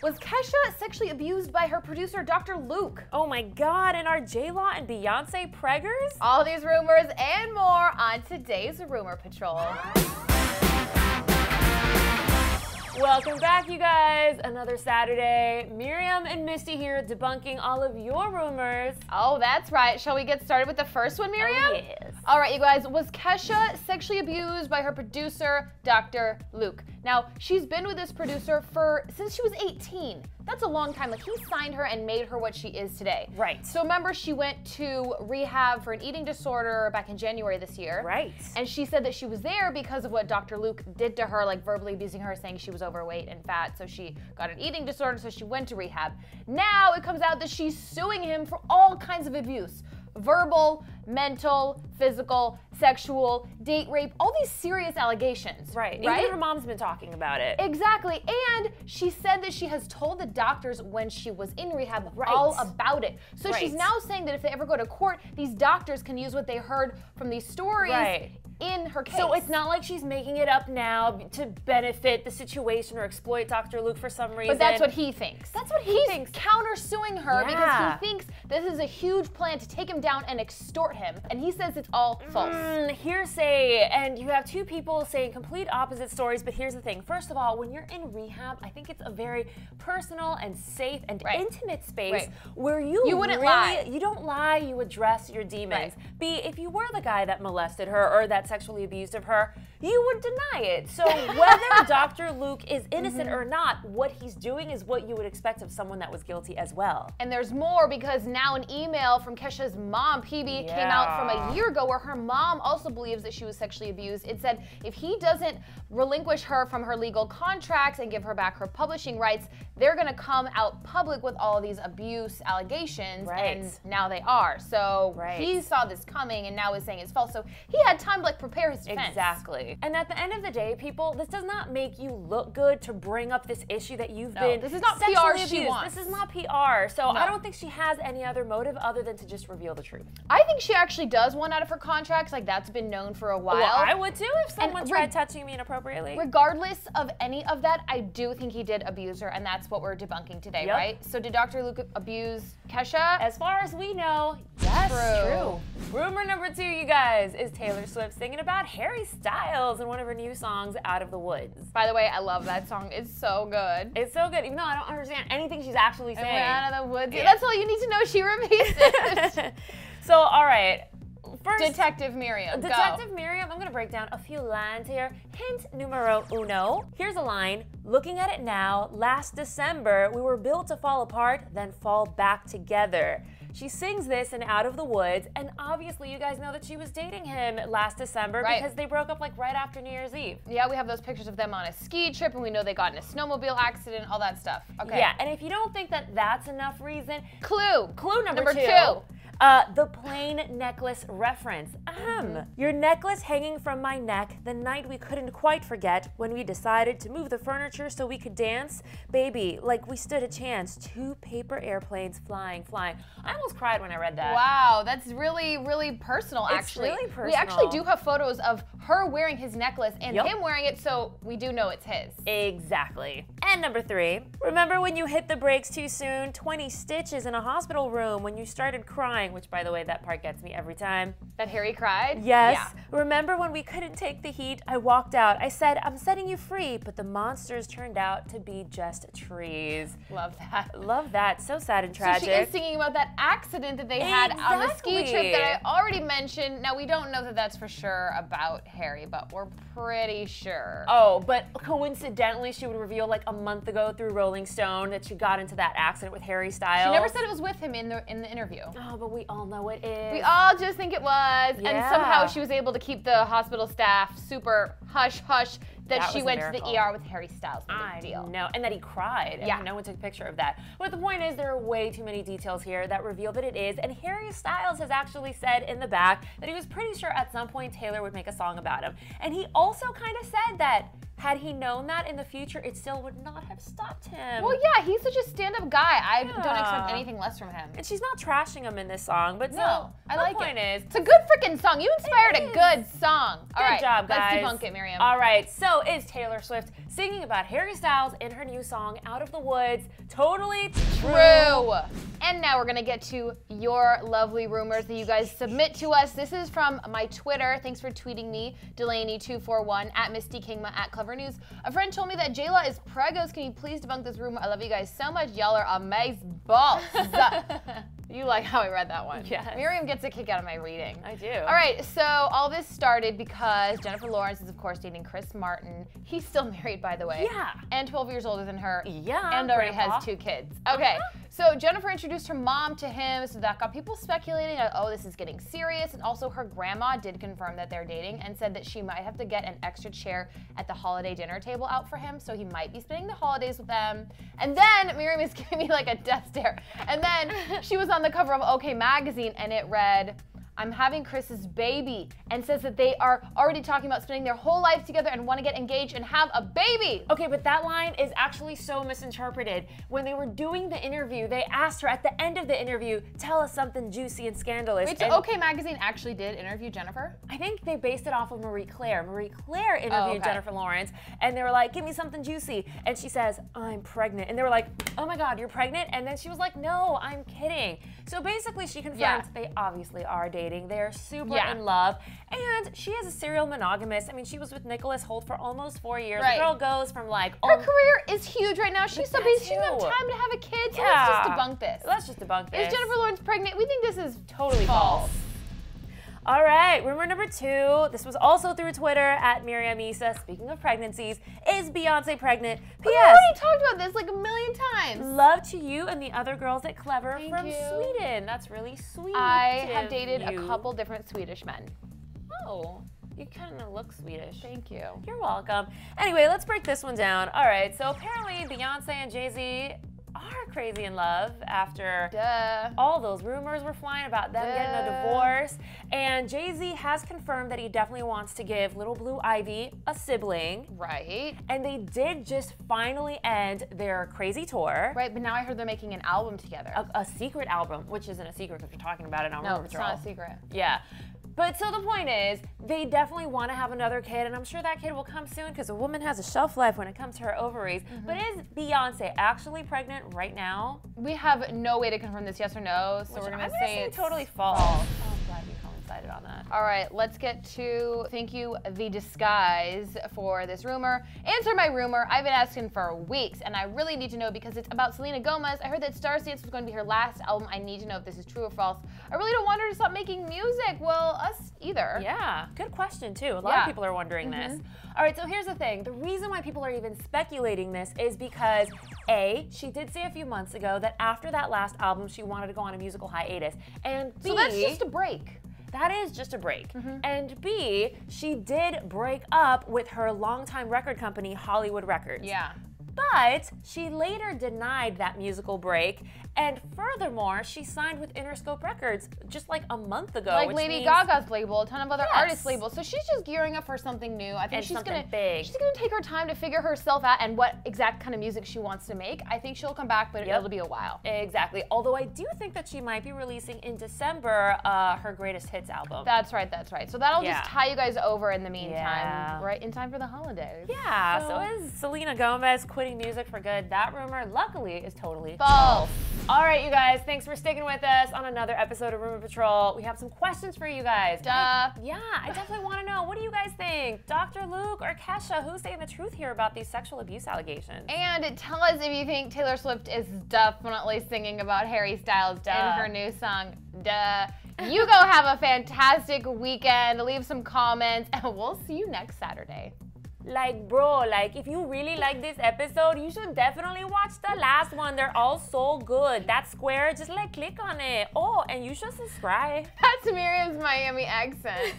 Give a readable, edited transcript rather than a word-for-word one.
Was Kesha sexually abused by her producer, Dr. Luke? Oh my God, and are J-Law and Beyonce preggers? All these rumors and more on today's Rumor Patrol. Welcome back, you guys. Another Saturday. Miriam and Misty here debunking all of your rumors. Oh, that's right. Shall we get started with the first one, Miriam? Oh, yes. All right, you guys. Was Kesha sexually abused by her producer, Dr. Luke? Now, she's been with this producer since she was 18. That's a long time. Like, he signed her and made her what she is today. Right. So remember, she went to rehab for an eating disorder back in January this year. Right. And she said that she was there because of what Dr. Luke did to her, like verbally abusing her, saying she was overweight and fat. So she got an eating disorder, so she went to rehab. Now it comes out that she's suing him for all kinds of abuse. Verbal, mental, physical, sexual, date rape, all these serious allegations. Right. Right? Even her mom's been talking about it. Exactly. And she said that she has told the doctors when she was in rehab all about it. So she's now saying that if they ever go to court, these doctors can use what they heard from these stories in her case. So it's not like she's making it up now to benefit the situation or exploit Dr. Luke for some reason. But that's what he thinks. That's what he thinks. He's countersuing her because he thinks this is a huge plan to take him down and extort him. And he says it's all false. Hearsay. And you have two people saying complete opposite stories, but here's the thing. First of all, when you're in rehab, I think it's a very personal and safe and intimate space where you wouldn't lie. You don't lie, you address your demons. B, if you were the guy that molested her or that sexually abused of her, you would deny it. So whether Dr. Luke is innocent or not, what he's doing is what you would expect of someone that was guilty as well. And there's more, because now an email from Kesha's mom, PB, came out from a year ago where her mom also believes that she was sexually abused. It said if he doesn't relinquish her from her legal contracts and give her back her publishing rights, they're gonna come out public with all of these abuse allegations, and now they are. So he saw this coming and now is saying it's false. So he had time to prepare his defense. Exactly. And at the end of the day, people, this does not make you look good to bring up this issue that you've been this is not sexually PR she abused. wants. This is not PR. So I don't think she has any other motive other than to just reveal the truth. I think she actually does want out of her contracts. Like, that's been known for a while. Well, I would too if someone tried touching me inappropriately. Regardless of any of that, I do think he did abuse her, and that's what we're debunking today, right? So did Dr. Luke abuse Kesha? As far as we know, yes, true. Rumor number 2, you guys, is Taylor Swift singing about Harry Styles in one of her new songs, Out of the Woods. By the way, I love that song. It's so good. It's so good, even though I don't understand anything she's actually saying. Out of the Woods. Yeah. That's all you need to know. She repeats it. So, all right. First, Detective Miriam, Miriam, I'm gonna break down a few lines here. Hint numero uno. Here's a line. Looking at it now, last December, we were built to fall apart, then fall back together. She sings this in Out of the Woods, and obviously you guys know that she was dating him last December because they broke up right after New Year's Eve. Yeah, we have those pictures of them on a ski trip, and we know they got in a snowmobile accident, all that stuff. Okay. Yeah, and if you don't think that that's enough reason, clue number 2. The plain necklace reference. Your necklace hanging from my neck the night we couldn't quite forget when we decided to move the furniture so we could dance. Baby, like we stood a chance. 2 paper airplanes flying. I almost cried when I read that. Wow, that's really, really personal, actually. It's really personal. We actually do have photos of her wearing his necklace and him wearing it, so we do know it's his. Exactly. And number 3, remember when you hit the brakes too soon? 20 stitches in a hospital room when you started crying, which, by the way, that part gets me every time. That Harry cried? Yes. Yeah. Remember when we couldn't take the heat? I walked out. I said, I'm setting you free, but the monsters turned out to be just trees. Love that. Love that. So sad and tragic. So she is singing about that accident that they had on the ski trip that I already mentioned. Now, we don't know that that's for sure about Harry, but we're pretty sure. Oh, but coincidentally, she would reveal a month ago through Rolling Stone that she got into that accident with Harry Styles. She never said it was with him in the interview. Oh, but we all know it is. We all just think it was. Yeah. And somehow she was able to keep the hospital staff super hush-hush that she went to the ER with Harry Styles. I know, and that he cried. And no one took a picture of that. But the point is, there are way too many details here that reveal that it is. And Harry Styles has actually said in the back that he was pretty sure at some point Taylor would make a song about him. And he also kind of said that had he known that in the future, it still would not have stopped him. Well, yeah, he's such a stand-up guy. I don't expect anything less from him. And she's not trashing him in this song, but no, I like it. It's a good freaking song. You inspired a good song. Good job, guys. Let's debunk it, Miriam. All right, so is Taylor Swift singing about Harry Styles in her new song, Out of the Woods. Totally true. And now we're gonna get to your lovely rumors that you guys submit to us. This is from my Twitter. Thanks for tweeting me, Delaney241, at Misty Kingma, at Clevver News. A friend told me that J-Law is pregos. Can you please debunk this rumor? I love you guys so much. Y'all are amazing balls. You like how I read that one. Yes. Miriam gets a kick out of my reading. I do. All right, so all this started because Jennifer Lawrence is, of course, dating Chris Martin. He's still married, by the way. Yeah. And 12 years older than her. Yeah. And already Grandpa. has 2 kids. Okay. So Jennifer introduced her mom to him, so that got people speculating that, oh, this is getting serious. And also her grandma did confirm that they're dating and said that she might have to get an extra chair at the holiday dinner table out for him, so he might be spending the holidays with them. And then Miriam is giving me like a death stare. And then she was on the cover of OK Magazine and it read, I'm having Chris's baby, and says that they are already talking about spending their whole life together and want to get engaged and have a baby. Okay, but that line is actually so misinterpreted. When they were doing the interview, they asked her at the end of the interview, tell us something juicy and scandalous. Wait, so OK Magazine actually did interview Jennifer? I think they based it off of Marie Claire. Marie Claire interviewed Jennifer Lawrence, and they were like, give me something juicy. And she says, I'm pregnant. And they were like, oh my God, you're pregnant? And then she was like, no, I'm kidding. So basically she confirmed they obviously are dating. They are super in love. And she is a serial monogamist. I mean, she was with Nicholas Hoult for almost 4 years. The girl goes from like... Her career is huge right now. She's so busy. She doesn't have time to have a kid. So let's just debunk this. Let's just debunk this. Is Jennifer Lawrence pregnant? We think this is totally false. All right, rumor number 2. This was also through Twitter at Miriam Issa. Speaking of pregnancies, is Beyonce pregnant? P.S. We already talked about this like a million times. Love to you and the other girls at Clevver from Sweden. That's really sweet. I have dated a couple different Swedish men. Oh, you kind of look Swedish. Thank you. You're welcome. Anyway, let's break this one down. All right, so apparently Beyonce and Jay-Z are crazy in love after all those rumors were flying about them getting a divorce. And Jay-Z has confirmed that he definitely wants to give little Blue Ivy a sibling. Right. And they did just finally end their crazy tour. Right, but now I heard they're making an album together. A secret album, which isn't a secret because we're talking about it on Rumor Patrol. No, it's not a secret. Yeah. But so the point is, they definitely want to have another kid, and I'm sure that kid will come soon because a woman has a shelf life when it comes to her ovaries. But is Beyonce actually pregnant right now? We have no way to confirm this, yes or no, so we're going to say it's totally false. Oh, I'm glad you coincided on that. All right, let's get to thank you, The Disguise, for this rumor. Answer my rumor. I've been asking for weeks, and I really need to know because it's about Selena Gomez. I heard that Star Dance was going to be her last album. I need to know if this is true or false. I really don't want her to stop making music. Well, us either. Yeah, good question too. A lot of people are wondering this. All right, so here's the thing. The reason why people are even speculating this is because A, she did say a few months ago that after that last album, she wanted to go on a musical hiatus. And B, so that's just a break. That is just a break. And B, she did break up with her longtime record company, Hollywood Records. Yeah. But she later denied that musical break, and furthermore, she signed with Interscope Records just like a month ago. Like Lady Gaga's label, a ton of other artists' labels. So she's just gearing up for something new. I think she's gonna take her time to figure herself out and what exact kind of music she wants to make. I think she'll come back, but it'll be a while. Exactly. Although I do think that she might be releasing in December her greatest hits album. That's right. That's right. So that'll just tie you guys over in the meantime, right in time for the holidays. Yeah. So is Selena Gomez quitting music for good? That rumor, luckily, is totally false. All right, you guys, thanks for sticking with us on another episode of Rumor Patrol. We have some questions for you guys. Duh. Yeah, I definitely want to know, what do you guys think? Dr. Luke or Kesha, who's saying the truth here about these sexual abuse allegations? And tell us if you think Taylor Swift is definitely singing about Harry Styles in her new song, Duh. You go have a fantastic weekend. Leave some comments, and we'll see you next Saturday. Like, bro, like, if you really like this episode, you should definitely watch the last one. They're all so good. That square, just like click on it. Oh, and you should subscribe. That's Miriam's Miami accent.